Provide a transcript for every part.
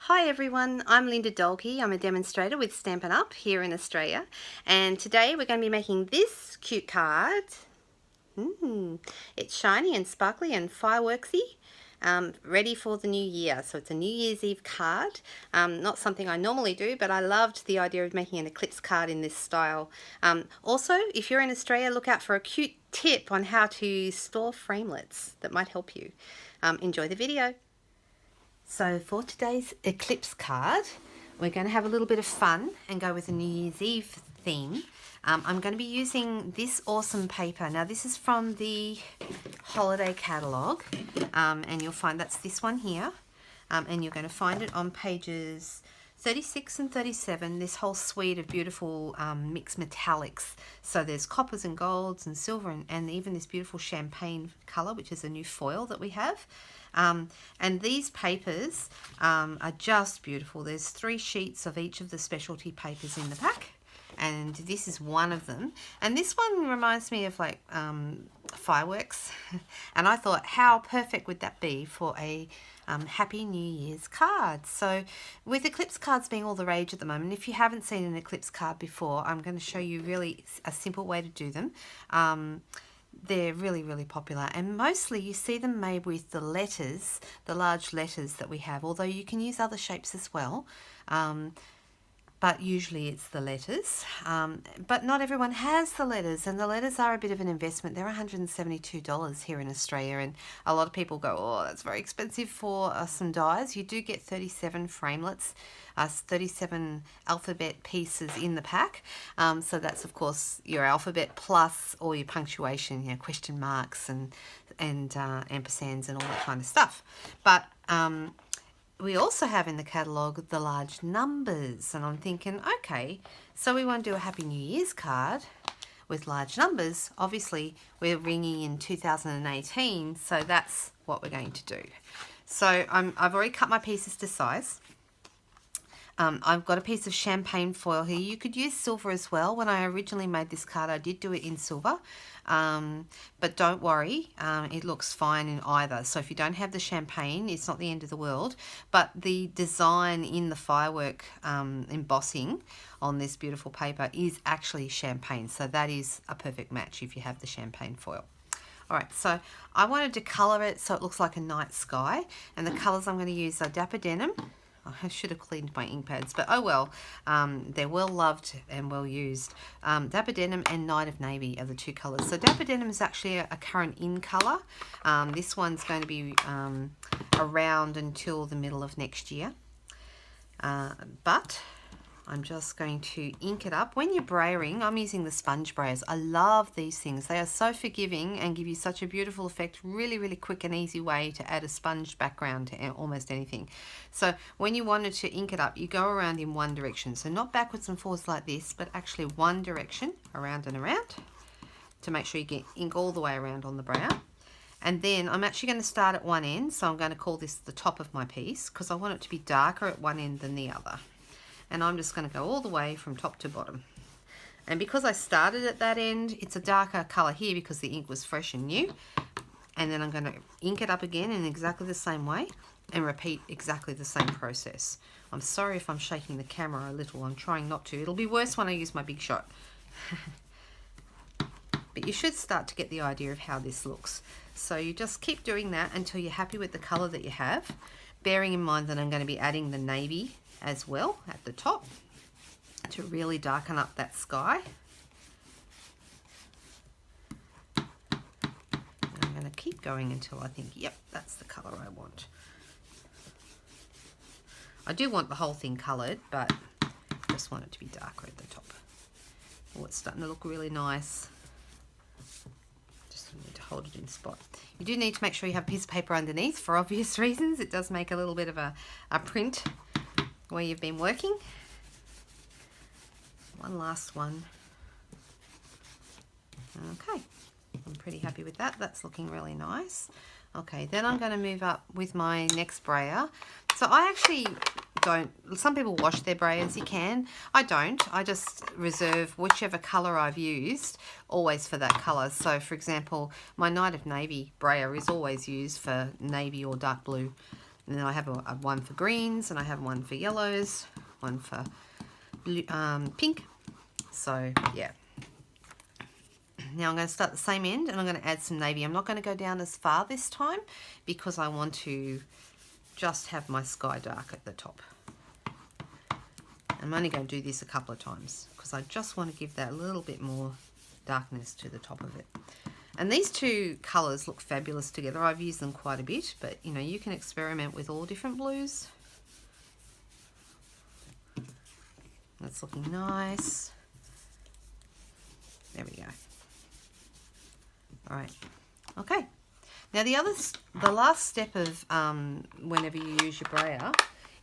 Hi everyone, I'm Linda Dolke. I'm a demonstrator with Stampin'Up here in Australia, and today we're going to be making this cute card. It's shiny and sparkly and fireworksy, ready for the new year. So it's a New Year's Eve card. Not something I normally do, but I loved the idea of making an eclipse card in this style. Also, if you're in Australia, look out for a cute tip on how to store framelits that might help you. Enjoy the video. So for today's eclipse card, we're going to have a little bit of fun and go with a New Year's Eve theme. I'm going to be using this awesome paper. Now this is from the holiday catalogue, and you'll find that's this one here, and you're going to find it on pages 36 and 37, this whole suite of beautiful mixed metallics. So there's coppers and golds and silver and even this beautiful champagne colour, which is a new foil that we have. And these papers are just beautiful. There's 3 sheets of each of the specialty papers in the pack, and this is one of them. And this one reminds me of like fireworks, and I thought how perfect would that be for a Happy New Year's card. So with eclipse cards being all the rage at the moment, if you haven't seen an eclipse card before, I'm going to show you really a simple way to do them. They're really popular, and mostly you see them made with the letters, the large letters that we have, although you can use other shapes as well. But usually it's the letters, but not everyone has the letters, and the letters are a bit of an investment. They're $172 here in Australia, and a lot of people go, oh, that's very expensive for some dies. You do get 37 framelits, 37 alphabet pieces in the pack, so that's of course your alphabet plus all your punctuation, you know, question marks and ampersands and all that kind of stuff. But we also have in the catalogue the large numbers, and I'm thinking, okay, so we want to do a Happy New Year's card with large numbers. Obviously we're ringing in 2018, so that's what we're going to do. So I've already cut my pieces to size. I've got a piece of champagne foil here. You could use silver as well. When I originally made this card, I did do it in silver, but don't worry, it looks fine in either. So if you don't have the champagne, it's not the end of the world, but the design in the firework embossing on this beautiful paper is actually champagne, so that is a perfect match if you have the champagne foil. Alright, so I wanted to colour it so it looks like a night sky, and the colours I'm going to use are Dapper Denim. I should have cleaned my ink pads, but oh well, they're well loved and well used. Dapper Denim and Night of Navy are the 2 colours. So Dapper Denim is actually a current in colour. This one's going to be around until the middle of next year. But I'm just going to ink it up. When you're brayering, I'm using the sponge brayers. I love these things. They are so forgiving and give you such a beautiful effect. Really quick and easy way to add a sponge background to almost anything. So when you wanted to ink it up, you go around in one direction. So not backwards and forwards like this, but actually one direction, around and around, to make sure you get ink all the way around on the brayer. And then I'm actually going to start at one end, so I'm going to call this the top of my piece, because I want it to be darker at one end than the other. And I'm just going to go all the way from top to bottom. And because I started at that end, it's a darker colour here because the ink was fresh and new. And then I'm going to ink it up again in exactly the same way and repeat exactly the same process. I'm sorry if I'm shaking the camera a little. I'm trying not to. It'll be worse when I use my big shot. But you should start to get the idea of how this looks. So you just keep doing that until you're happy with the colour that you have, bearing in mind that I'm going to be adding the navy as well at the top to really darken up that sky. And I'm going to keep going until I think, yep, that's the colour I want. I do want the whole thing coloured, but I just want it to be darker at the top. Oh, it's starting to look really nice. Just need to hold it in spot. You do need to make sure you have a piece of paper underneath for obvious reasons. It does make a little bit of a print where you've been working. One last one. Okay, I'm pretty happy with that. That's looking really nice. Okay, then I'm going to move up with my next brayer. So I actually don't, some people wash their brayers, you can. I don't. I just reserve whichever colour I've used always for that colour. So for example, my Night of Navy brayer is always used for navy or dark blue And then I have a one for greens, and I have one for yellows, one for blue, pink. So yeah. Now I'm going to start the same end, and I'm going to add some navy. I'm not going to go down as far this time because I want to just have my sky dark at the top. I'm only going to do this a couple of times because I just want to give that a little bit more darkness to the top of it. And these two colours look fabulous together. I've used them quite a bit, but you know, you can experiment with all different blues. That's looking nice. There we go. All right. Okay. Now the last step of whenever you use your brayer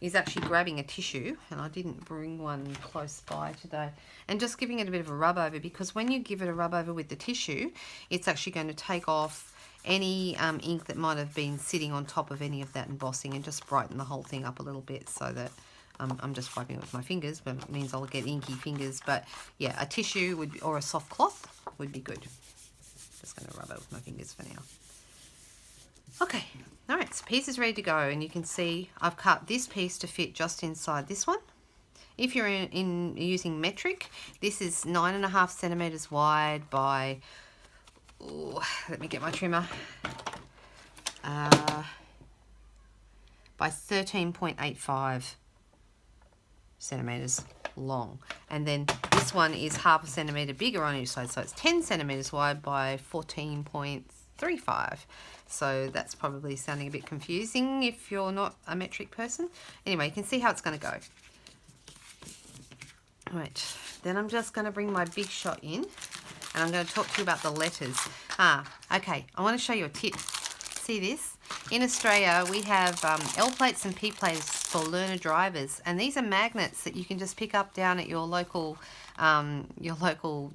is actually grabbing a tissue, and I didn't bring one close by today, and just giving it a bit of a rub over, because when you give it a rub over with the tissue, it's actually going to take off any ink that might have been sitting on top of any of that embossing and just brighten the whole thing up a little bit, so that I'm just wiping it with my fingers, but it means I'll get inky fingers. But yeah, a tissue would be, or a soft cloth would be good. Just going to rub it with my fingers for now. Okay, all right, so piece is ready to go, and you can see I've cut this piece to fit just inside this one. If you're in using metric, this is 9.5 centimeters wide by, let me get my trimmer, by 13.85 centimeters long. And then this one is 0.5 centimeter bigger on each side, so it's 10 centimeters wide by 14.35. So that's probably sounding a bit confusing if you're not a metric person. Anyway, you can see how it's going to go. Right, then I'm just going to bring my big shot in, and I'm going to talk to you about the letters. Okay, I want to show you a tip. See this? In Australia, we have L plates and P plates for learner drivers, and these are magnets that you can just pick up down at your local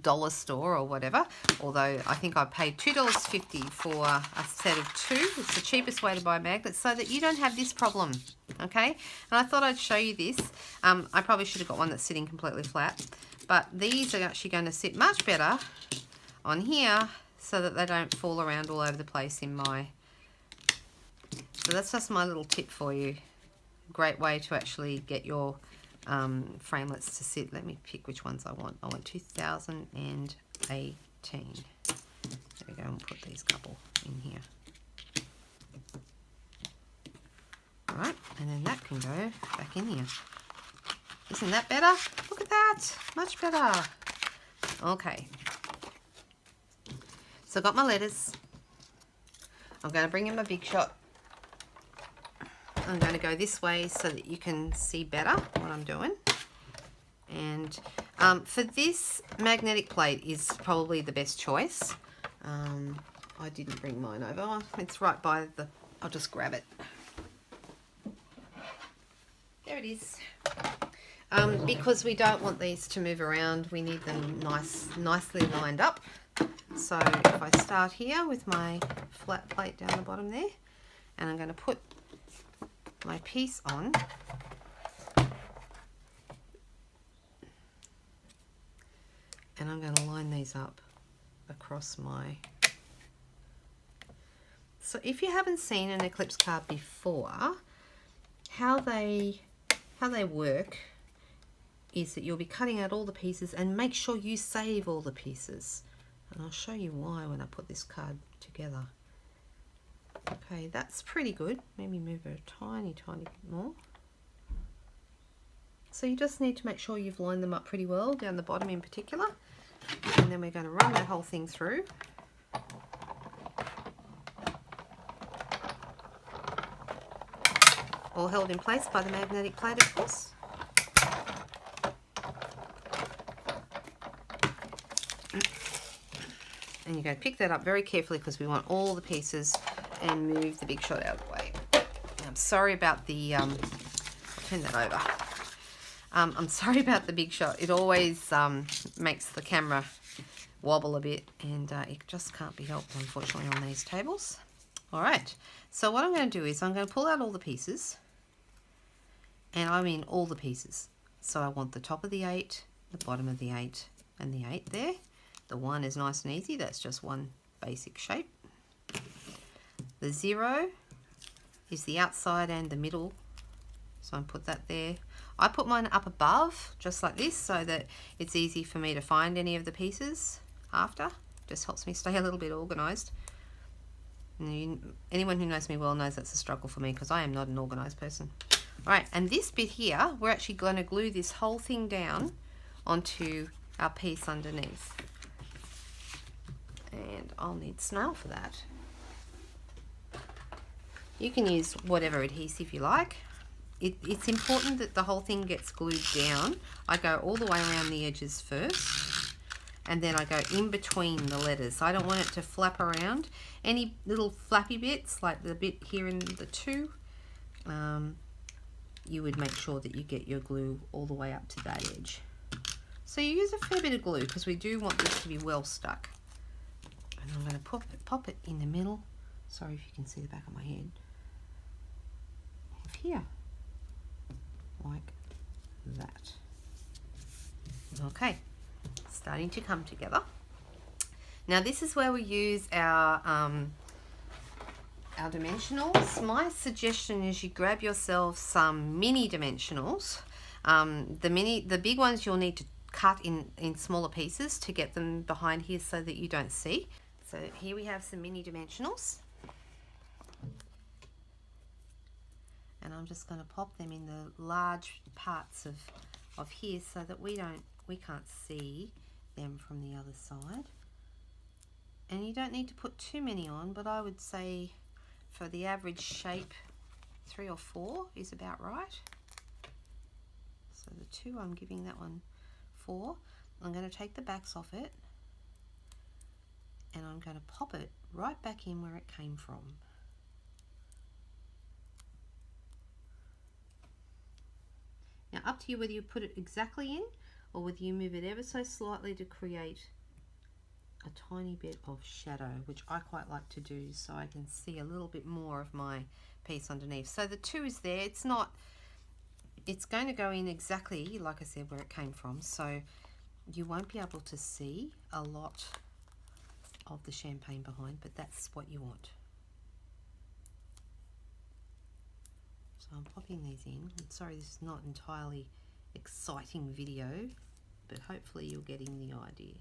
dollar store or whatever. Although I think I paid $2.50 for a set of 2. It's the cheapest way to buy magnets, so that you don't have this problem. Okay, and I thought I'd show you this. I probably should have got one that's sitting completely flat, but these are actually going to sit much better on here so that they don't fall around all over the place in my... So that's just my little tip for you. Great way to actually get your framelits to sit. Let me pick which ones I want. I want 2018. There we go, and put these couple in here. All right, and then that can go back in here. Isn't that better? Look at that, much better. Okay, so I've got my letters. I'm going to bring in my big shot. I'm going to go this way so that you can see better what I'm doing. And for this, magnetic plate is probably the best choice. I didn't bring mine over. It's right by the... I'll just grab it. There it is. Because we don't want these to move around, we need them nicely lined up. So if I start here with my flat plate down the bottom there, and I'm going to put my piece on, and I'm going to line these up across my... So if you haven't seen an eclipse card before, how they work is that you'll be cutting out all the pieces, and make sure you save all the pieces, and I'll show you why when I put this card together. Okay, that's pretty good. Maybe move it a tiny bit more. So you just need to make sure you've lined them up pretty well, down the bottom in particular. And then we're going to run that whole thing through. All held in place by the magnetic plate, of course. And you're going to pick that up very carefully because we want all the pieces, and move the big shot out of the way. I'm sorry about the, I'll turn that over. I'm sorry about the big shot. It always makes the camera wobble a bit, and it just can't be helped, unfortunately, on these tables. All right, so what I'm going to do is I'm going to pull out all the pieces, and I mean all the pieces. So I want the top of the 8, the bottom of the 8, and the 8 there. The 1 is nice and easy. That's just one basic shape. The 0, is the outside and the middle. So I put that there. I put mine up above, just like this, so that it's easy for me to find any of the pieces after. Just helps me stay a little bit organised. Anyone who knows me well knows that's a struggle for me because I am not an organised person. Alright, and this bit here, we're actually going to glue this whole thing down onto our piece underneath. And I'll need snail for that. You can use whatever adhesive you like. It's important that the whole thing gets glued down. I go all the way around the edges first, and then I go in between the letters. I don't want it to flap around. Any little flappy bits, like the bit here in the two, you would make sure that you get your glue all the way up to that edge. So you use a fair bit of glue because we do want this to be well stuck. And I'm going to pop it in the middle. Sorry if you can see the back of my head. Here, like that. Okay, starting to come together. Now this is where we use our dimensionals. My suggestion is you grab yourself some mini dimensionals. The big ones you'll need to cut in smaller pieces to get them behind here so that you don't see. So here we have some mini dimensionals. And I'm just going to pop them in the large parts of here so that we can't see them from the other side. And you don't need to put too many on, but I would say for the average shape 3 or 4 is about right. So the 2, I'm giving that one 4. I'm going to take the backs off it and I'm going to pop it right back in where it came from. Now up to you whether you put it exactly in or whether you move it ever so slightly to create a tiny bit of shadow, which I quite like to do so I can see a little bit more of my piece underneath. So the 2 is there. It's going to go in exactly, like I said, where it came from, so you won't be able to see a lot of the champagne behind, but that's what you want. So I'm popping these in. I'm sorry this is not entirely exciting video, but hopefully you're getting the idea.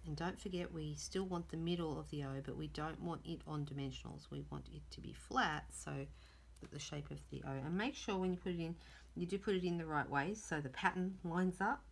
And don't forget, we still want the middle of the O, but we don't want it on dimensionals. We want it to be flat so that the shape of the O. And make sure when you put it in, you do put it in the right way so the pattern lines up.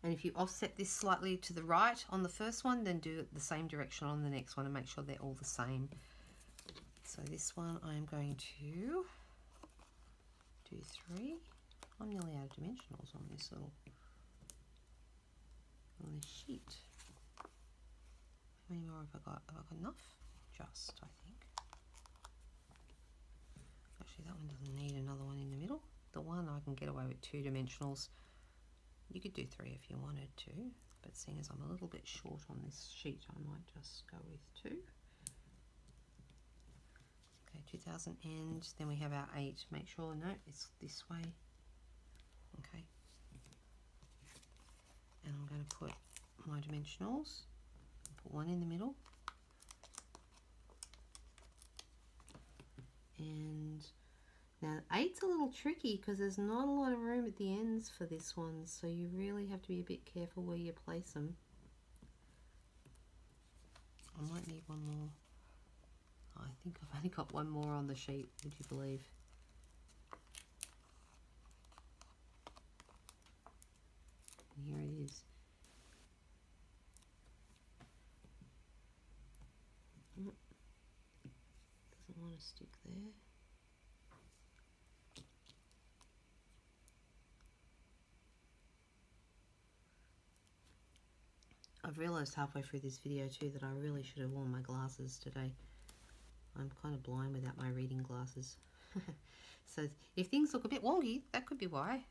And if you offset this slightly to the right on the first one, then do it the same direction on the next one and make sure they're all the same. So this one I'm going to do 3. I'm nearly out of dimensionals on this sheet. How many more have I got? Have I got enough? Just, I think. Actually, that one doesn't need another one in the middle. The one I can get away with 2 dimensionals. You could do 3 if you wanted to, but seeing as I'm a little bit short on this sheet, I might just go with 2. Okay, 2000, and then we have our 8. Make sure, no, it's this way. Okay. And I'm going to put my dimensionals, put 1 in the middle, and now 8's a little tricky because there's not a lot of room at the ends for this one, so you really have to be a bit careful where you place them. I might need 1 more. I think I've only got 1 more on the sheet, would you believe? And here it is. Doesn't want to stick there. I've realised halfway through this video too that I really should have worn my glasses today. I'm kind of blind without my reading glasses. So if things look a bit wonky, that could be why.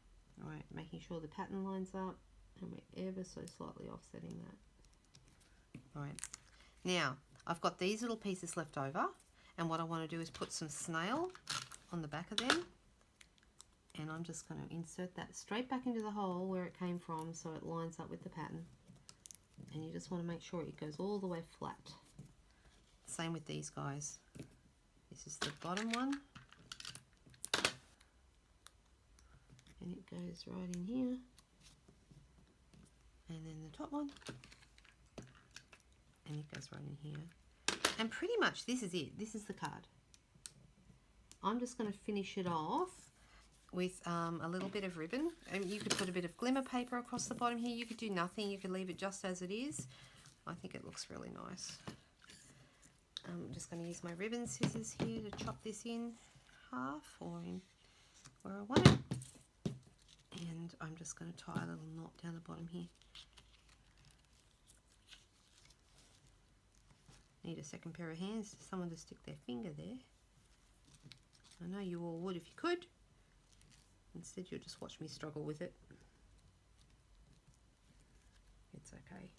Alright, making sure the pattern lines up and we're ever so slightly offsetting that. Alright, now I've got these little pieces left over, and what I want to do is put some snail on the back of them, and I'm just going to insert that straight back into the hole where it came from so it lines up with the pattern. And you just want to make sure it goes all the way flat. Same with these guys. This is the bottom one. And it goes right in here. And then the top one. And it goes right in here. And pretty much this is it. This is the card. I'm just going to finish it off with a little bit of ribbon. And you could put a bit of glimmer paper across the bottom here. You could do nothing. You could leave it just as it is. I think it looks really nice. I'm just going to use my ribbon scissors here to chop this in half or in where I want it. And I'm just going to tie a little knot down the bottom here. Need a second pair of hands, someone to stick their finger there. I know you all would if you could. Instead you'll just watch me struggle with it. It's okay.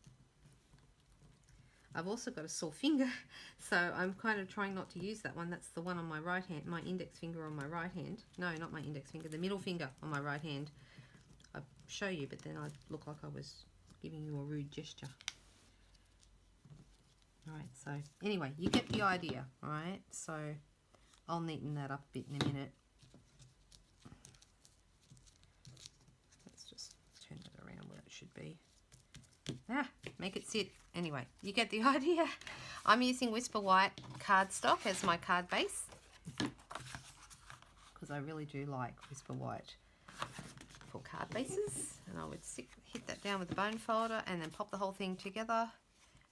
I've also got a sore finger, so I'm kind of trying not to use that one. That's the one on my right hand, my index finger on my right hand. No, not my index finger, the middle finger on my right hand. I'll show you, but then I'd look like I was giving you a rude gesture. Alright, so anyway, you get the idea, alright? So I'll neaten that up a bit in a minute. Let's just turn it around where it should be. Make it sit. Anyway, you get the idea. I'm using Whisper White cardstock as my card base because I really do like Whisper White for card bases. And I would hit that down with the bone folder and then pop the whole thing together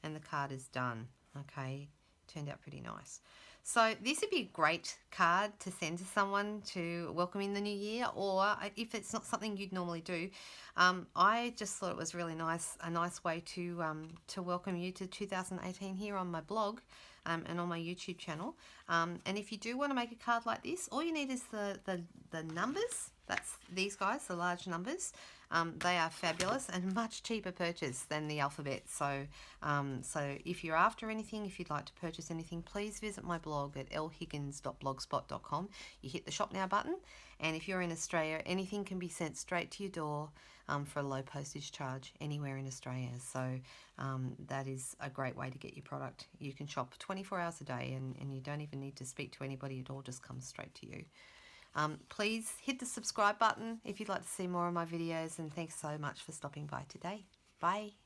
and the card is done. Okay, turned out pretty nice. So this would be a great card to send to someone to welcome in the new year, or if it's not something you'd normally do, I just thought it was really nice, a nice way to welcome you to 2018 here on my blog and on my YouTube channel. And if you do want to make a card like this, all you need is the numbers. That's these guys, the large numbers. They are fabulous and much cheaper purchase than the alphabet. So, so if you're after anything, if you'd like to purchase anything, please visit my blog at lhiggins.blogspot.com. You hit the shop now button, and if you're in Australia, anything can be sent straight to your door for a low postage charge anywhere in Australia. So that is a great way to get your product. You can shop 24 hours a day, and you don't even need to speak to anybody. It all just comes straight to you. Please hit the subscribe button if you'd like to see more of my videos, and thanks so much for stopping by today. Bye.